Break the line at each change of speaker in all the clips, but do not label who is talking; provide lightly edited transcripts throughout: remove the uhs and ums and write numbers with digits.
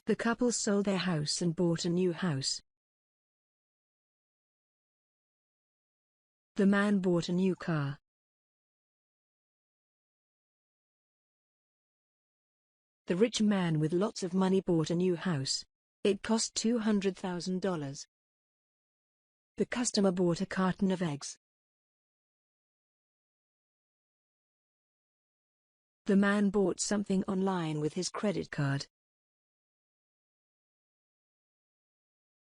The couple sold their house and bought a new house. The man bought a new car. The rich man with lots of money bought a new house. It cost $200,000. The customer bought a carton of eggs. The man bought something online with his credit card.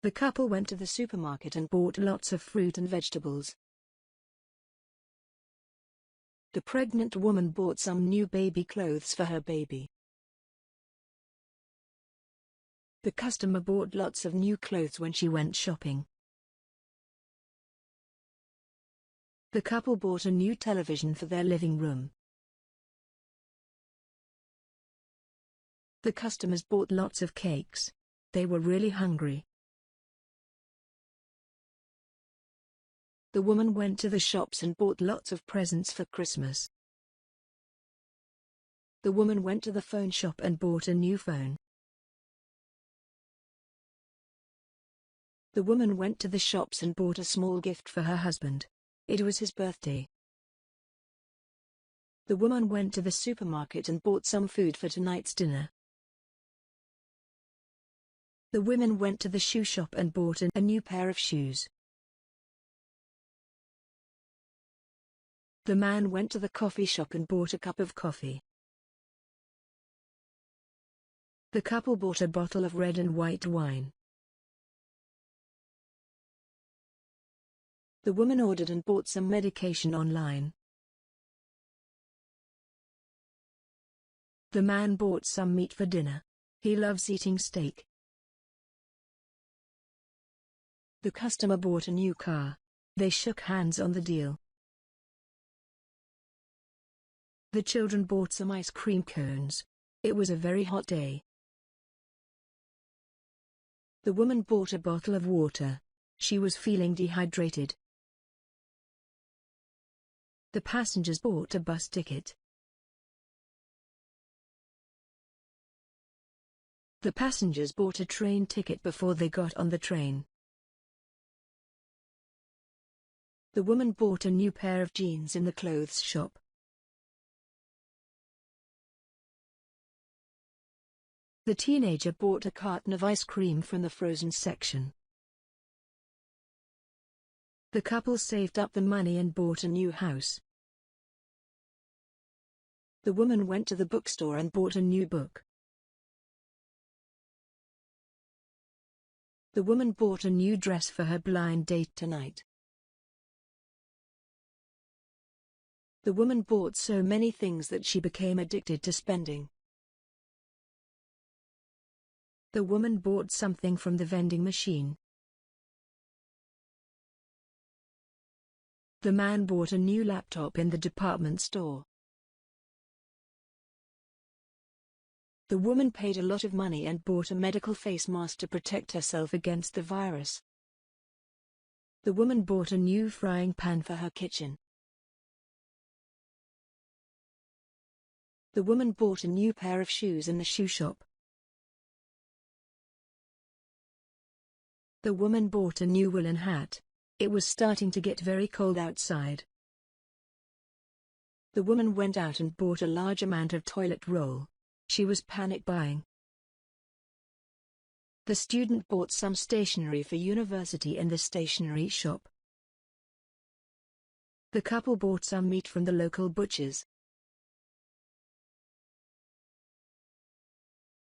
The couple went to the supermarket and bought lots of fruit and vegetables. The pregnant woman bought some new baby clothes for her baby. The customer bought lots of new clothes when she went shopping. The couple bought a new television for their living room. The customers bought lots of cakes. They were really hungry. The woman went to the shops and bought lots of presents for Christmas. The woman went to the phone shop and bought a new phone. The woman went to the shops and bought a small gift for her husband. It was his birthday. The woman went to the supermarket and bought some food for tonight's dinner. The women went to the shoe shop and bought a new pair of shoes. The man went to the coffee shop and bought a cup of coffee. The couple bought a bottle of red and white wine. The woman ordered and bought some medication online. The man bought some meat for dinner. He loves eating steak. The customer bought a new car. They shook hands on the deal. The children bought some ice cream cones. It was a very hot day. The woman bought a bottle of water. She was feeling dehydrated. The passengers bought a bus ticket. The passengers bought a train ticket before they got on the train. The woman bought a new pair of jeans in the clothes shop. The teenager bought a carton of ice cream from the frozen section. The couple saved up the money and bought a new house. The woman went to the bookstore and bought a new book. The woman bought a new dress for her blind date tonight. The woman bought so many things that she became addicted to spending. The woman bought something from the vending machine. The man bought a new laptop in the department store. The woman paid a lot of money and bought a medical face mask to protect herself against the virus. The woman bought a new frying pan for her kitchen. The woman bought a new pair of shoes in the shoe shop. The woman bought a new woolen hat. It was starting to get very cold outside. The woman went out and bought a large amount of toilet roll. She was panic buying. The student bought some stationery for university in the stationery shop. The couple bought some meat from the local butchers.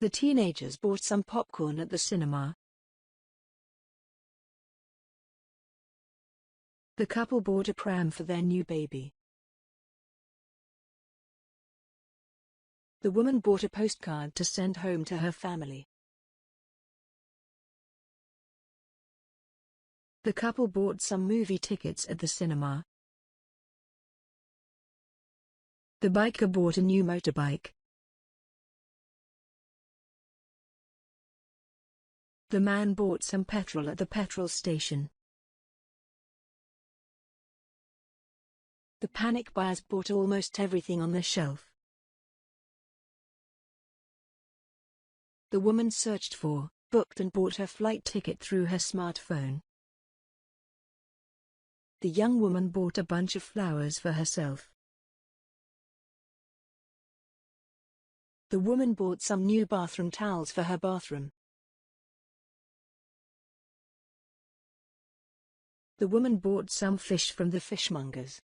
The teenagers bought some popcorn at the cinema. The couple bought a pram for their new baby. The woman bought a postcard to send home to her family. The couple bought some movie tickets at the cinema. The biker bought a new motorbike. The man bought some petrol at the petrol station. The panic buyers bought almost everything on the shelf. The woman searched for, booked and bought her flight ticket through her smartphone. The young woman bought a bunch of flowers for herself. The woman bought some new bathroom towels for her bathroom. The woman bought some fish from the fishmongers.